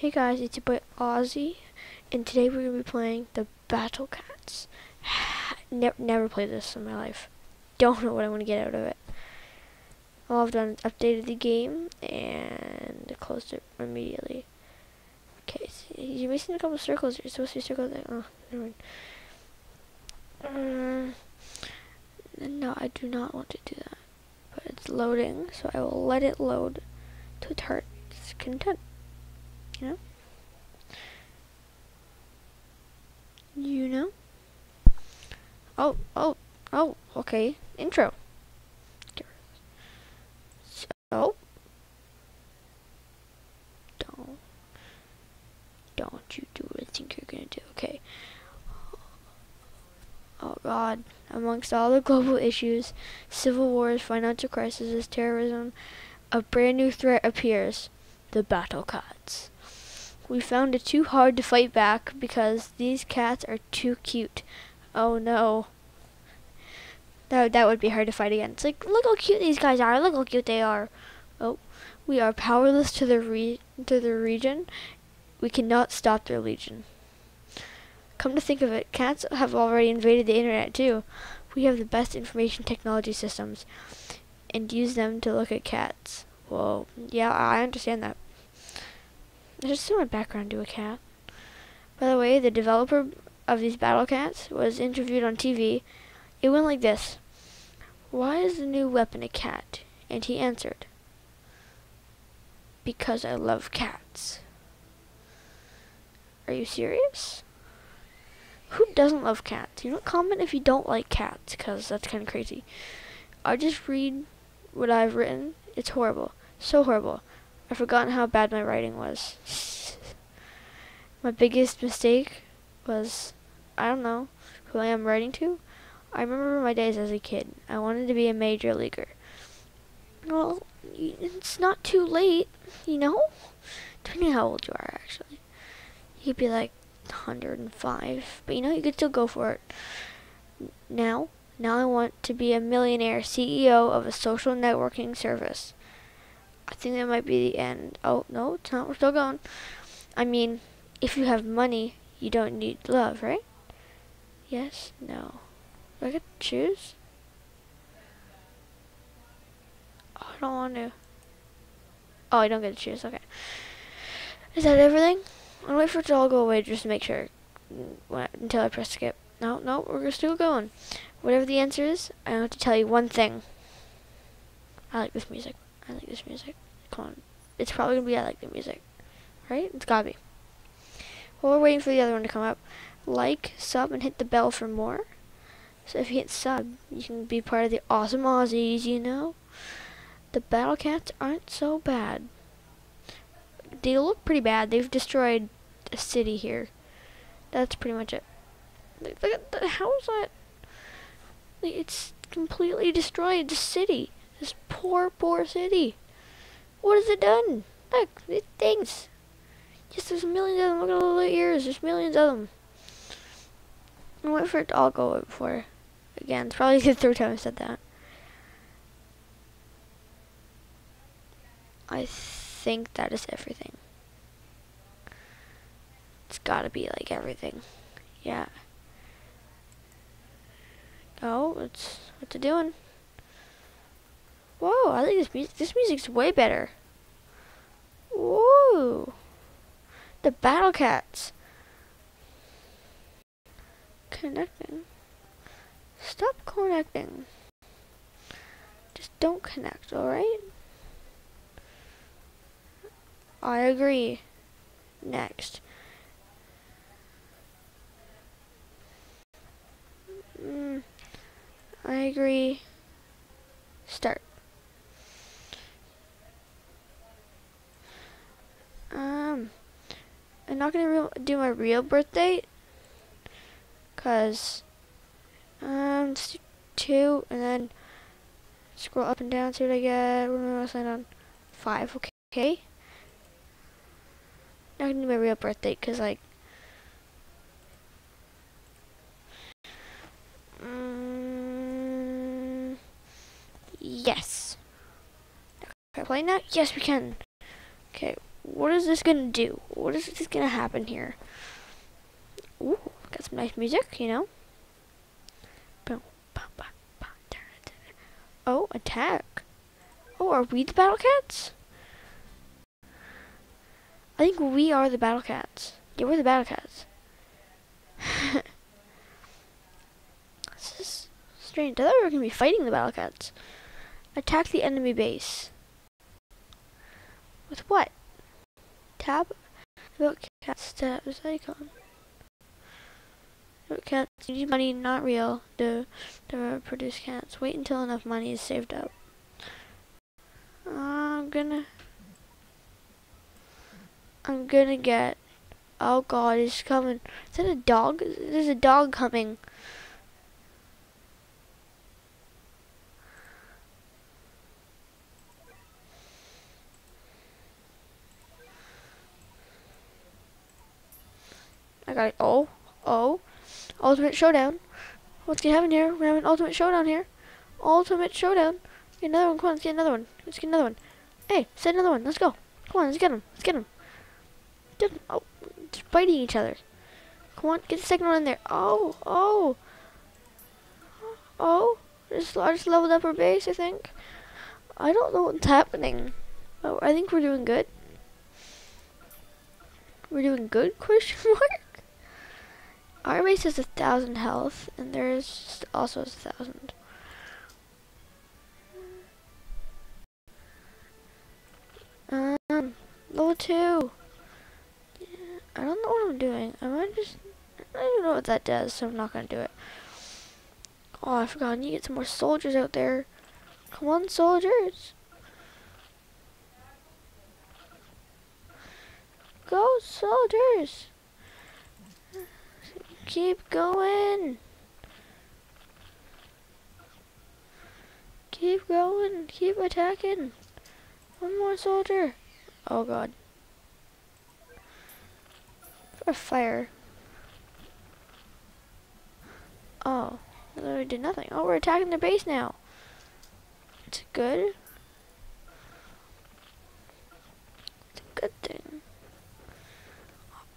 Hey guys, it's your boy Ozzy, and today we're going to be playing the Battle Cats. Never played this in my life. Don't know what I want to get out of it. All I've done is updated the game and closed it immediately. Okay, so you're missing a couple of circles. You're supposed to be circles there. Oh, never mind. No, I do not want to do that. But it's loading, so I will let it load to its heart's content. You know? You know? Oh, okay. Intro. So, don't you do what I think you're gonna do, okay? Oh God, amongst all the global issues, civil wars, financial crises, terrorism, a brand new threat appears, the Battle Cats. We found it too hard to fight back because these cats are too cute. Oh no. That would be hard to fight against. Like, look how cute these guys are. Look how cute they are. Oh, we are powerless to the region. We cannot stop their legion. Come to think of it, cats have already invaded the internet too. We have the best information technology systems and use them to look at cats. Whoa, yeah, I understand that. There's just my background to a cat. By the way, the developer of these battle cats was interviewed on TV. It went like this. Why is the new weapon a cat? And he answered, because I love cats. Are you serious? Who doesn't love cats? You don't comment if you don't like cats, because that's kind of crazy. I just read what I've written. It's horrible. So horrible. I've forgotten how bad my writing was. My biggest mistake was, I don't know who I am writing to. I remember my days as a kid. I wanted to be a major leaguer. Well, it's not too late, you know? Depending on how old you are, actually. You could be like 105, but you know, you could still go for it. Now I want to be a millionaire CEO of a social networking service. I think that might be the end. Oh, no, it's not. We're still going. I mean, if you have money, you don't need love, right? Yes? No. Do I get to choose? Oh, I don't want to. Oh, I don't get to choose. Okay. Is that everything? I'll wait for it to all go away just to make sure. Until I press skip. No, we're still going. Whatever the answer is, I have to tell you one thing. I like this music. Come on. It's probably going to be I like the music. Right? It's gotta be. While we're waiting for the other one to come up, like, sub, and hit the bell for more. So if you hit sub, you can be part of the awesome Aussies, you know? The Battle Cats aren't so bad. They look pretty bad. They've destroyed a city here. That's pretty much it. Look at the, how is that? Like, it's completely destroyed the city. This poor city. What has it done? Look, these things. Yes, there's millions of them. Look at all the little ears. There's millions of them. I'll wait for it to all go away before. Again, it's probably the third time I said that. I think that is everything. It's gotta be like everything. Yeah. Oh, what's it doing? Whoa, I like this music. This music's way better. Whoa. The Battle Cats. Connecting. Stop connecting. Just don't connect, alright? I agree. Next. I agree. Start. I'm not gonna do my real birth date, cause just 2, and then scroll up and down, see what I get. What am I sign on? 5, okay. Not gonna do my real birth date, cause like, yes. Can I play now? Yes, we can. Okay, What is this gonna do? What is this gonna happen here? Ooh, got some nice music, you know. Oh, attack. Oh, are we the battle cats? I think we are the battle cats. Yeah, we're the battle cats. This is strange. I thought we were gonna be fighting the battle cats. Attack the enemy base. With what? Tab? About cats stabs icon. About cats. You need money, not real. To produce cats. Wait until enough money is saved up. I'm gonna get. Oh God, he's coming. Is that a dog? There's a dog coming. I got it. Oh. Ultimate showdown. What's gonna happen here? We're having ultimate showdown here. Ultimate showdown. Get another one. Come on, let's get another one. Let's get another one. Hey, set another one. Let's go. Come on, let's get him. Let's get him. Get him. Oh, they're fighting each other. Come on, get the second one in there. Oh. I just leveled up our base, I think. I don't know what's happening. Oh, I think we're doing good. We're doing good? Question mark. Our base has 1,000 health, and theirs also has 1,000. Level 2. Yeah, I don't know what I'm doing. I don't even know what that does, so I'm not gonna do it. Oh, I forgot. I need to get some more soldiers out there. Come on, soldiers. Go, soldiers. Keep going. Keep going. Keep attacking. One more soldier. Oh God. A fire. Oh, I literally did nothing. Oh, we're attacking their base now. It's good. It's a good thing.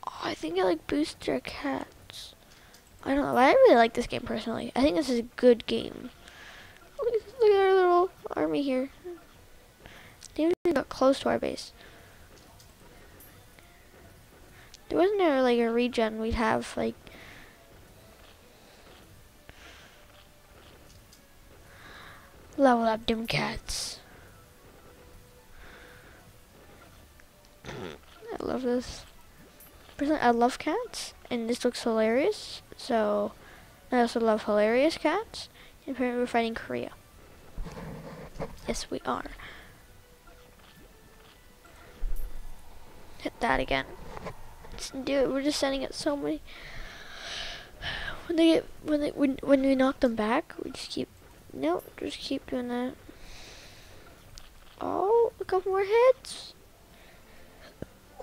Oh, I think it like boosts our cats. I don't know. I really like this game personally. I think this is a good game. Look at our little army here. They even got close to our base. There wasn't there like a regen we'd have like level up them cats. I love this. Personally, I love cats, and this looks hilarious. So I also love hilarious cats. And apparently we're fighting Korea. Yes, we are. Hit that again. Let's do it. We're just sending it so many. When we knock them back, we just keep. Nope, just keep doing that. Oh, a couple more hits.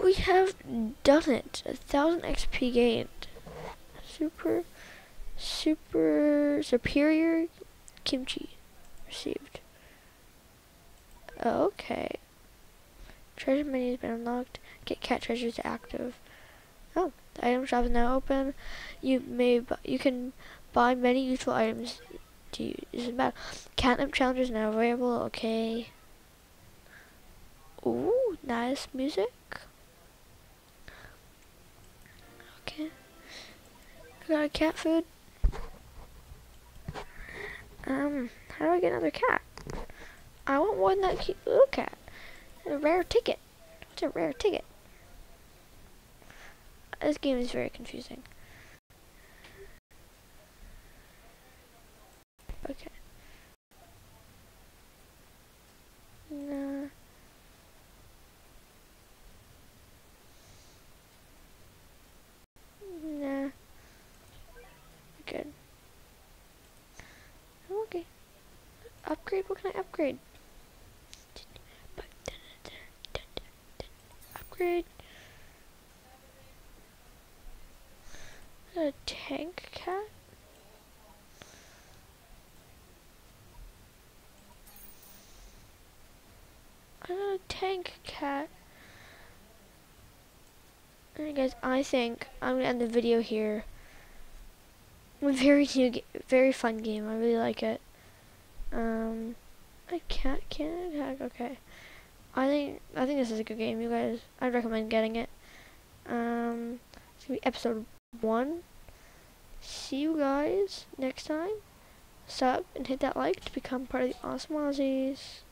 We have done it. 1,000 XP gained. Super superior kimchi received. Okay. Treasure menu has been unlocked. Get cat treasures to active. Oh, the item shop is now open. You can buy many useful items to use. This is bad. Catnip challenge is now available. Okay. Ooh, nice music. Okay. I got a cat food. How do I get another cat? I want one that cute little cat. A rare ticket. What's a rare ticket? This game is very confusing. Okay. No. Nah. Good. Okay. Upgrade? What can I upgrade? Upgrade. A tank cat? I got a tank cat. Alright guys, I think I'm gonna end the video here. A very very fun game. I really like it. I can't attack. Okay. I think this is a good game, you guys. I'd recommend getting it. It's gonna be episode 1. See you guys next time. Sub and hit that like to become part of the Awesome Aussies.